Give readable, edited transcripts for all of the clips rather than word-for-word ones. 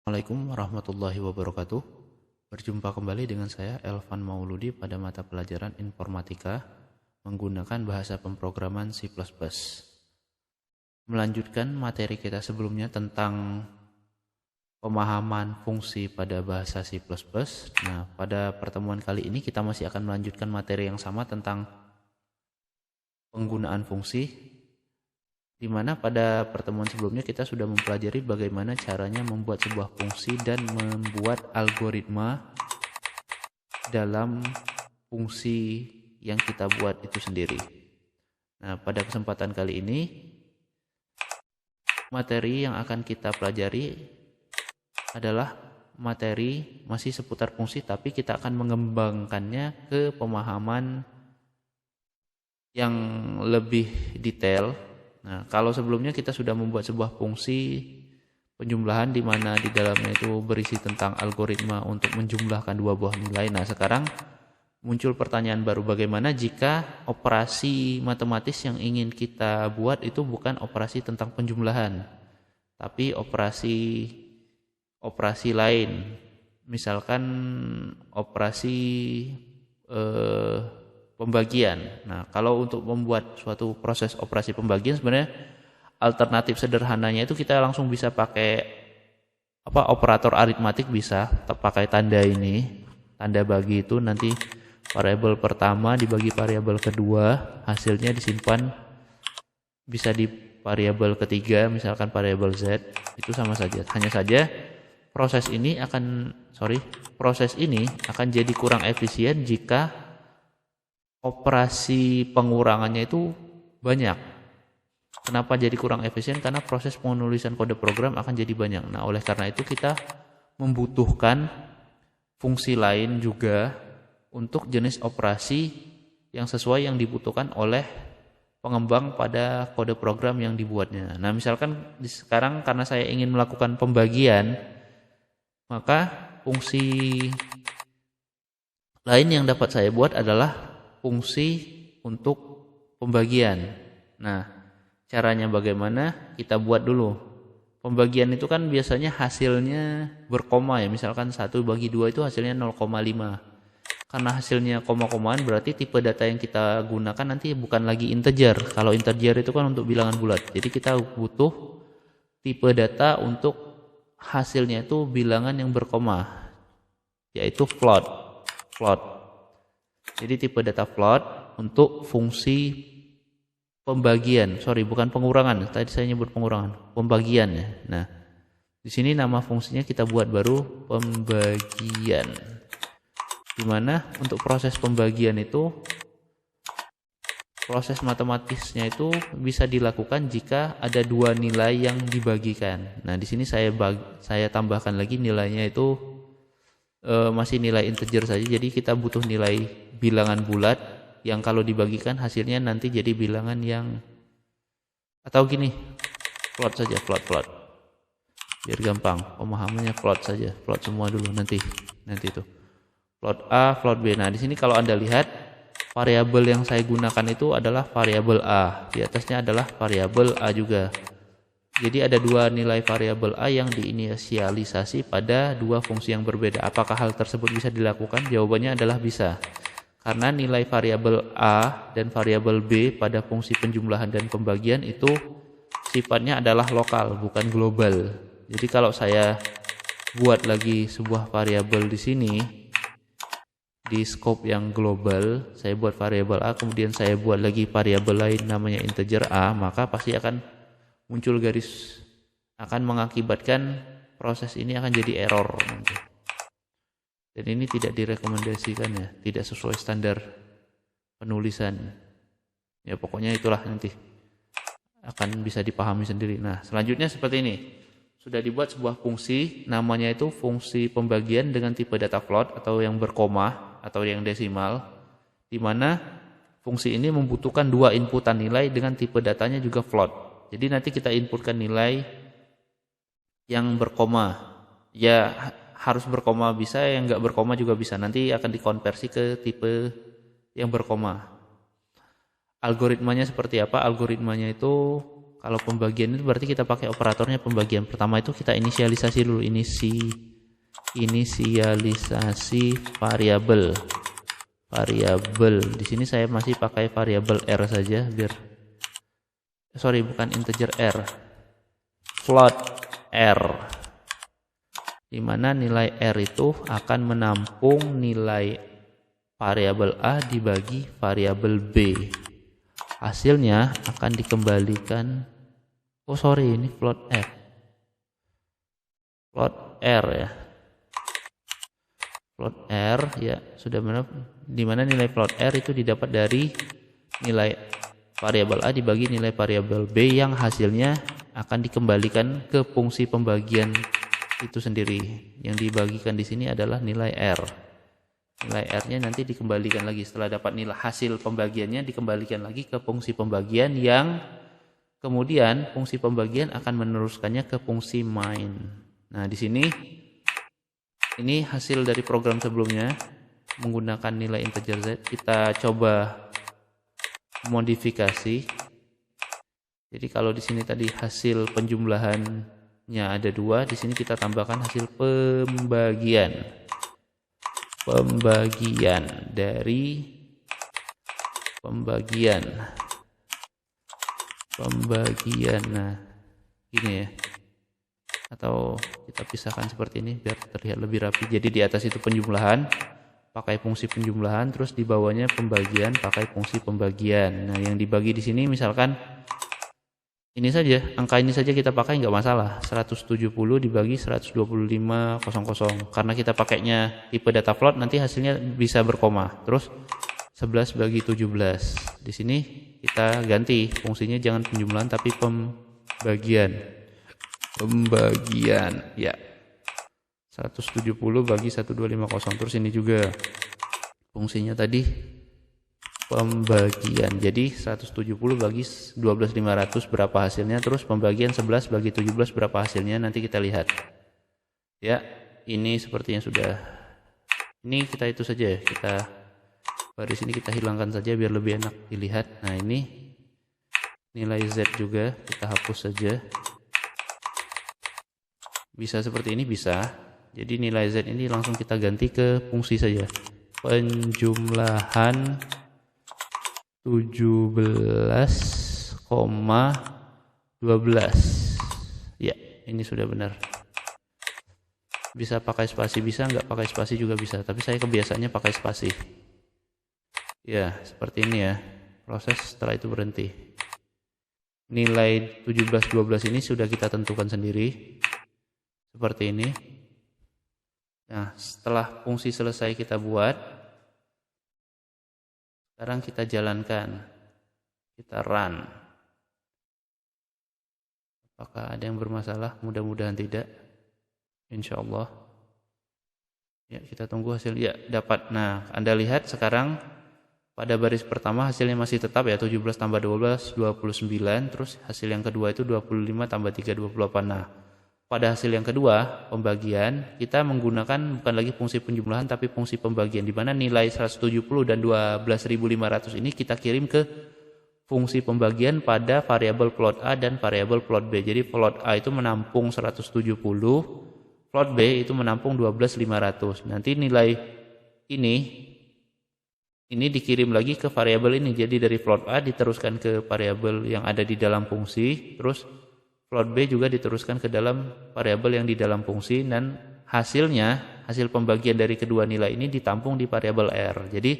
Assalamualaikum warahmatullahi wabarakatuh. Berjumpa kembali dengan saya Elvan Mauludi pada mata pelajaran Informatika menggunakan bahasa pemrograman C++. Melanjutkan materi kita sebelumnya tentang pemahaman fungsi pada bahasa C++. Nah, pada pertemuan kali ini kita masih akan melanjutkan materi yang sama tentang penggunaan fungsi, di mana pada pertemuan sebelumnya kita sudah mempelajari bagaimana caranya membuat sebuah fungsi dan membuat algoritma dalam fungsi yang kita buat itu sendiri. Nah, pada kesempatan kali ini materi yang akan kita pelajari adalah materi masih seputar fungsi, tapi kita akan mengembangkannya ke pemahaman yang lebih detail. Nah, kalau sebelumnya kita sudah membuat sebuah fungsi penjumlahan di mana di dalamnya itu berisi tentang algoritma untuk menjumlahkan dua buah nilai. Nah, sekarang muncul pertanyaan baru, bagaimana jika operasi matematis yang ingin kita buat itu bukan operasi tentang penjumlahan, tapi operasi lain. Misalkan operasi pembagian. Nah, kalau untuk membuat suatu proses operasi pembagian, sebenarnya alternatif sederhananya itu kita langsung bisa pakai operator aritmatik, bisa pakai tanda ini, tanda bagi. Itu nanti variabel pertama dibagi variabel kedua, hasilnya disimpan bisa di variabel ketiga, misalkan variabel z. Itu sama saja. Hanya saja proses ini akan jadi kurang efisien jika operasi pengurangannya itu banyak. Kenapa jadi kurang efisien? Karena proses penulisan kode program akan jadi banyak. Nah, oleh karena itu kita membutuhkan fungsi lain juga untuk jenis operasi yang sesuai yang dibutuhkan oleh pengembang pada kode program yang dibuatnya. Nah, misalkan sekarang karena saya ingin melakukan pembagian, maka fungsi lain yang dapat saya buat adalah fungsi untuk pembagian. Nah, caranya bagaimana? Kita buat dulu. Pembagian itu kan biasanya hasilnya berkoma ya. Misalkan 1 bagi 2 itu hasilnya 0,5. Karena hasilnya koma-komaan berarti tipe data yang kita gunakan nanti bukan lagi integer. Kalau integer itu kan untuk bilangan bulat. Jadi kita butuh tipe data untuk hasilnya itu bilangan yang berkoma, yaitu float. Jadi tipe data float untuk fungsi pembagian, bukan pengurangan. Tadi saya nyebut pengurangan, pembagian ya. Nah, di sini nama fungsinya kita buat baru pembagian. Dimana untuk proses pembagian itu, proses matematisnya itu bisa dilakukan jika ada dua nilai yang dibagikan. Nah, di sini saya tambahkan lagi nilainya itu masih nilai integer saja. Jadi kita butuh nilai bilangan bulat yang kalau dibagikan hasilnya nanti jadi bilangan yang, atau gini, float saja, float. Biar gampang pemahamannya, float saja, float semua dulu nanti itu. Float A, float B. Nah, di sini kalau Anda lihat variabel yang saya gunakan itu adalah variabel A. Di atasnya adalah variabel A juga. Jadi ada dua nilai variabel A yang diinisialisasi pada dua fungsi yang berbeda. Apakah hal tersebut bisa dilakukan? Jawabannya adalah bisa. Karena nilai variabel A dan variabel B pada fungsi penjumlahan dan pembagian itu sifatnya adalah lokal, bukan global. Jadi kalau saya buat lagi sebuah variabel di sini, di scope yang global, saya buat variabel A, kemudian saya buat lagi variabel lain namanya integer A, maka pasti akan muncul garis, akan mengakibatkan proses ini akan jadi error nanti. Dan ini tidak direkomendasikan ya, tidak sesuai standar penulisan. Ya pokoknya itulah, nanti akan bisa dipahami sendiri. Nah, selanjutnya seperti ini. Sudah dibuat sebuah fungsi, namanya itu fungsi pembagian dengan tipe data float atau yang berkoma atau yang desimal, di mana fungsi ini membutuhkan dua inputan nilai dengan tipe datanya juga float. Jadi nanti kita inputkan nilai yang berkoma. Ya harus berkoma bisa, yang nggak berkoma juga bisa. Nanti akan dikonversi ke tipe yang berkoma. Algoritmanya seperti apa? Algoritmanya itu kalau pembagian itu berarti kita pakai operatornya pembagian. Pertama itu kita inisialisasi dulu, inisialisasi variabel. Di sini saya masih pakai variabel R saja biar bukan integer R, float R, di mana nilai R itu akan menampung nilai variabel A dibagi variabel B. Hasilnya akan dikembalikan, ini float R ya. Float R ya, sudah benar, di mana nilai float R itu didapat dari nilai variabel A dibagi nilai variabel B yang hasilnya akan dikembalikan ke fungsi pembagian itu sendiri. Yang dibagikan di sini adalah nilai R. Nilai R-nya nanti dikembalikan lagi setelah dapat nilai hasil pembagiannya, dikembalikan lagi ke fungsi pembagian yang kemudian fungsi pembagian akan meneruskannya ke fungsi main. Nah, di sini ini hasil dari program sebelumnya menggunakan nilai integer Z. Kita coba modifikasi. Jadi kalau di sini tadi hasil penjumlahannya ada 2, di sini kita tambahkan hasil pembagian dari pembagian. Nah, gini ya. Atau kita pisahkan seperti ini biar terlihat lebih rapi. Jadi di atas itu penjumlahan pakai fungsi penjumlahan, terus di bawahnya pembagian pakai fungsi pembagian. Nah, yang dibagi di sini misalkan ini saja, angka ini saja kita pakai nggak masalah. 170 dibagi 125,00. Karena kita pakainya tipe data float, nanti hasilnya bisa berkoma. Terus 11 bagi 17. Di sini kita ganti fungsinya, jangan penjumlahan tapi pembagian ya. 170 bagi 1250. Terus ini juga fungsinya tadi pembagian. Jadi 170 bagi 12.500 berapa hasilnya, terus pembagian 11 bagi 17 berapa hasilnya, nanti kita lihat. Ya, ini sepertinya sudah. Ini kita itu saja, kita baris ini kita hilangkan saja biar lebih enak dilihat. Nah, ini nilai Z juga kita hapus saja. Bisa seperti ini, bisa. Jadi nilai Z ini langsung kita ganti ke fungsi saja. Penjumlahan 17,12. Ya, ini sudah benar. Bisa pakai spasi, bisa nggak pakai spasi juga bisa, tapi saya kebiasaannya pakai spasi. Ya, seperti ini ya. Proses setelah itu berhenti. Nilai 17,12 ini sudah kita tentukan sendiri. Seperti ini. Nah, setelah fungsi selesai kita buat, sekarang kita jalankan, kita run. Apakah ada yang bermasalah? Mudah-mudahan tidak. Insya Allah. Ya, kita tunggu hasil. Ya, dapat. Nah, Anda lihat sekarang pada baris pertama hasilnya masih tetap ya, 17 tambah 12, 29. Terus hasil yang kedua itu 25 tambah 3, 28. Nah, pada hasil yang kedua, pembagian, kita menggunakan bukan lagi fungsi penjumlahan tapi fungsi pembagian, di mana nilai 170 dan 12.500 ini kita kirim ke fungsi pembagian pada variabel float A dan variabel float B. Jadi float A itu menampung 170, float B itu menampung 12.500. Nanti nilai ini dikirim lagi ke variabel ini. Jadi dari float A diteruskan ke variabel yang ada di dalam fungsi, terus float B juga diteruskan ke dalam variabel yang di dalam fungsi, dan hasil pembagian dari kedua nilai ini ditampung di variabel R. Jadi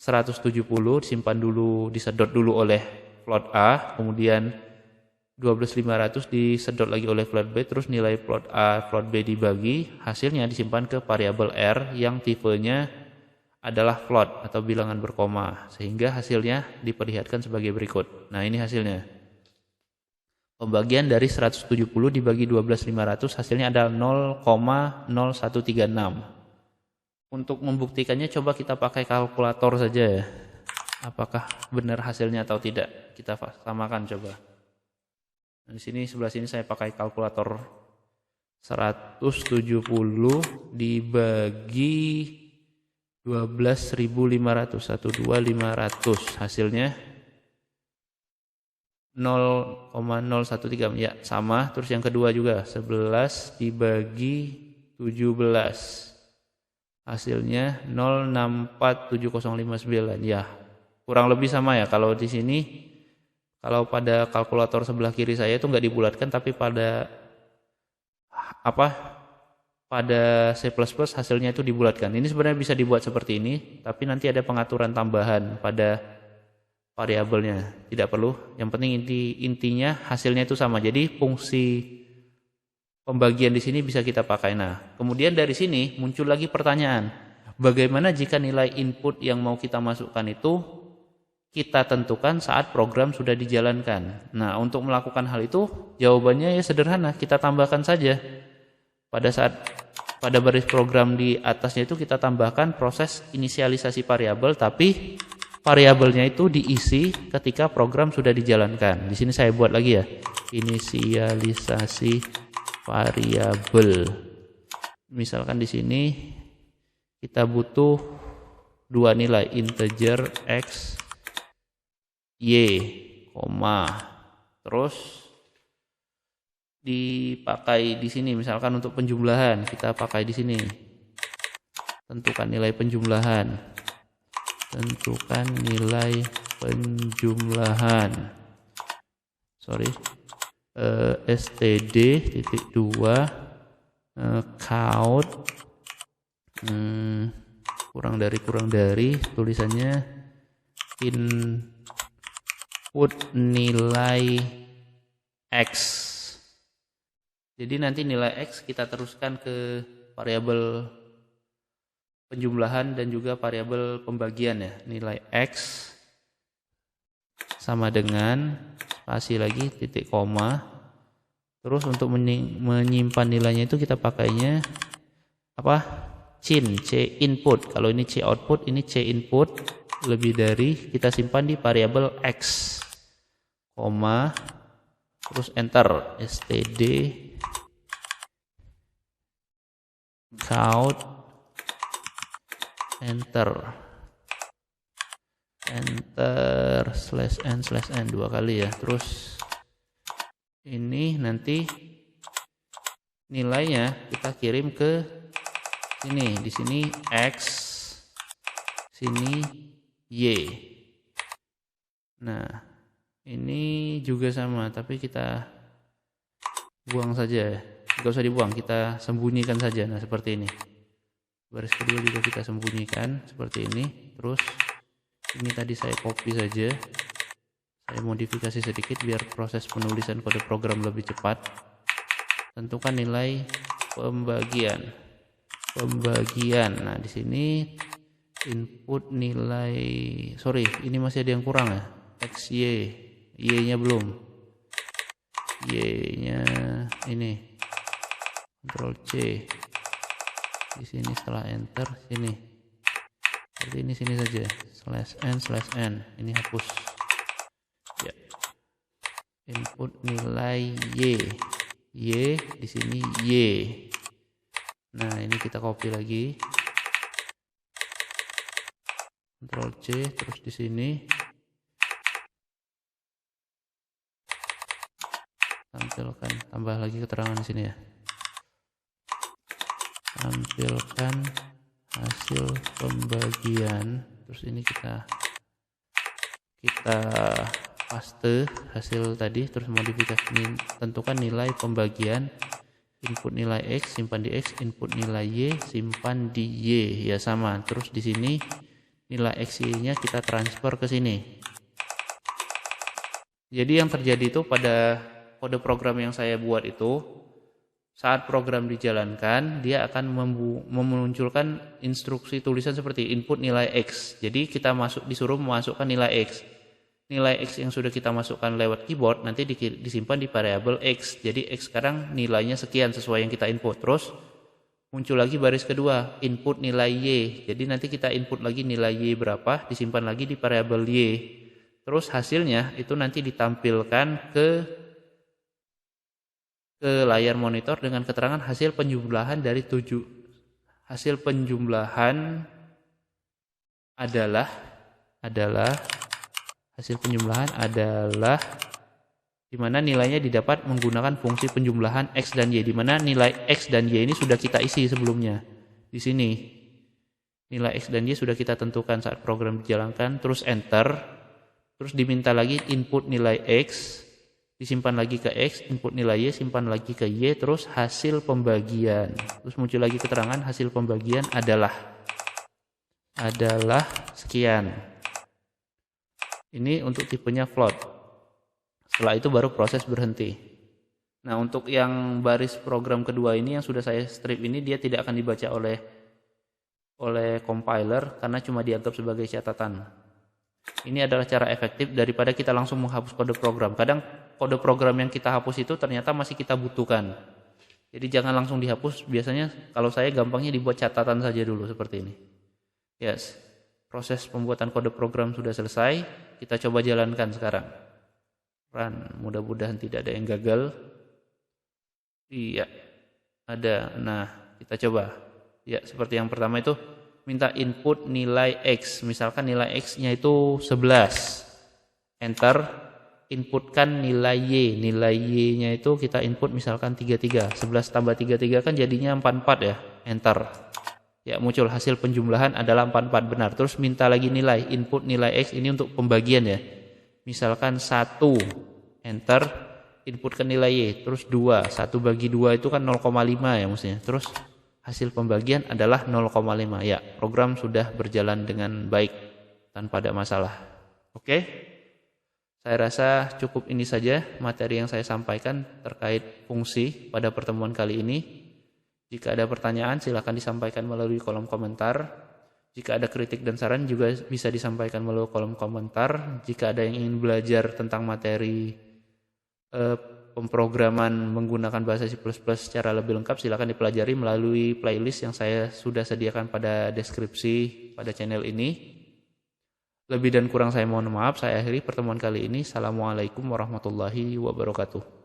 170 disimpan dulu, disedot dulu oleh float A, kemudian 12.500 disedot lagi oleh float B, terus nilai float A, float B dibagi, hasilnya disimpan ke variabel R yang tipenya adalah float atau bilangan berkoma, sehingga hasilnya diperlihatkan sebagai berikut. Nah, ini hasilnya. Pembagian dari 170 dibagi 12.500 hasilnya adalah 0,0136. Untuk membuktikannya coba kita pakai kalkulator saja ya. Apakah benar hasilnya atau tidak? Kita samakan coba. Nah, di sini sebelah sini saya pakai kalkulator. 170 dibagi 12.500, 12.500 hasilnya 0,013 ya sama. Terus yang kedua juga 11 dibagi 17 hasilnya 0,647059 ya, kurang lebih sama ya. Kalau di sini, kalau pada kalkulator sebelah kiri saya itu nggak dibulatkan, tapi pada C++ hasilnya itu dibulatkan. Ini sebenarnya bisa dibuat seperti ini, tapi nanti ada pengaturan tambahan pada variabelnya, tidak perlu. Yang penting intinya hasilnya itu sama. Jadi fungsi pembagian di sini bisa kita pakai. Nah, kemudian dari sini muncul lagi pertanyaan, bagaimana jika nilai input yang mau kita masukkan itu kita tentukan saat program sudah dijalankan. Nah, untuk melakukan hal itu jawabannya ya sederhana, kita tambahkan saja. Pada baris program di atasnya itu kita tambahkan proses inisialisasi variabel, tapi variabelnya itu diisi ketika program sudah dijalankan. Di sini saya buat lagi ya, inisialisasi variabel. Misalkan di sini kita butuh dua nilai integer x, y, terus dipakai di sini. Misalkan untuk penjumlahan kita pakai di sini. Tentukan nilai penjumlahan. std.2 count kurang dari tulisannya input nilai x. Jadi nanti nilai x kita teruskan ke variabel penjumlahan dan juga variabel pembagian ya. Nilai x sama dengan spasi lagi titik koma. Terus untuk menyimpan nilainya itu kita pakainya c input. Kalau ini c output, ini c input. Lebih dari kita simpan di variabel x, koma, terus enter, std count, enter /n dua kali ya. Terus ini nanti nilainya kita kirim ke sini. Di sini x, sini y. Nah, ini juga sama, tapi kita buang saja. Nggak usah dibuang, kita sembunyikan saja. Nah, seperti ini. Baris kedua juga kita sembunyikan seperti ini. Terus ini tadi saya copy saja. Saya modifikasi sedikit biar proses penulisan kode program lebih cepat. Tentukan nilai pembagian. Nah, di sini input nilai, ini masih ada yang kurang ya. X, y-nya belum. Y-nya ini. Ctrl C. Di sini setelah enter sini. Seperti ini sini saja. /n. Ini hapus. Ya. Input nilai y. Di sini y. Nah, ini kita copy lagi. Ctrl C, terus di sini tampilkan, tambah lagi keterangan di sini ya. Tampilkan hasil pembagian. Terus ini kita paste hasil tadi, terus modifikasi, tentukan nilai pembagian. Input nilai x simpan di x, input nilai y simpan di y, ya sama. Terus di sini nilai x y-nya kita transfer ke sini. Jadi yang terjadi itu pada kode program yang saya buat itu, saat program dijalankan dia akan memunculkan instruksi tulisan seperti input nilai x. Jadi kita disuruh memasukkan nilai x. Nilai x yang sudah kita masukkan lewat keyboard nanti disimpan di variabel x. Jadi x sekarang nilainya sekian sesuai yang kita input. Terus muncul lagi baris kedua, input nilai y. Jadi nanti kita input lagi nilai y berapa, disimpan lagi di variabel y. Terus hasilnya itu nanti ditampilkan ke layar monitor dengan keterangan hasil penjumlahan dari 7. Hasil penjumlahan adalah di mana nilainya didapat menggunakan fungsi penjumlahan X dan Y, di mana nilai X dan Y ini sudah kita isi sebelumnya. Di sini, nilai X dan Y sudah kita tentukan saat program dijalankan, terus enter, terus diminta lagi input nilai X, disimpan lagi ke X, input nilai Y, simpan lagi ke Y, terus hasil pembagian. Terus muncul lagi keterangan hasil pembagian adalah sekian. Ini untuk tipenya float. Setelah itu baru proses berhenti. Nah, untuk yang baris program kedua ini yang sudah saya strip ini, dia tidak akan dibaca oleh compiler karena cuma dianggap sebagai catatan. Ini adalah cara efektif daripada kita langsung menghapus kode program. Kadang kode program yang kita hapus itu ternyata masih kita butuhkan. Jadi jangan langsung dihapus. Biasanya kalau saya gampangnya dibuat catatan saja dulu seperti ini. Yes, proses pembuatan kode program sudah selesai. Kita coba jalankan sekarang. Run, mudah-mudahan tidak ada yang gagal. Iya, ada. Nah, kita coba. Ya, seperti yang pertama itu minta input nilai X. Misalkan nilai X-nya itu 11. Enter, inputkan nilai Y. Nilai Y-nya itu kita input misalkan 33. 11 tambah 33 kan jadinya 44 ya. Enter. Ya, muncul hasil penjumlahan adalah 44 benar. Terus minta lagi nilai, input nilai X ini untuk pembagian ya. Misalkan 1, enter, inputkan nilai Y, terus 2, 1 bagi 2 itu kan 0,5 ya maksudnya. Terus hasil pembagian adalah 0,5. Ya, program sudah berjalan dengan baik tanpa ada masalah. Oke, saya rasa cukup ini saja materi yang saya sampaikan terkait fungsi pada pertemuan kali ini. Jika ada pertanyaan silakan disampaikan melalui kolom komentar. Jika ada kritik dan saran juga bisa disampaikan melalui kolom komentar. Jika ada yang ingin belajar tentang materi pemrograman menggunakan bahasa C++ secara lebih lengkap, silakan dipelajari melalui playlist yang saya sudah sediakan pada deskripsi pada channel ini. Lebih dan kurang saya mohon maaf. Saya akhiri pertemuan kali ini. Assalamualaikum warahmatullahi wabarakatuh.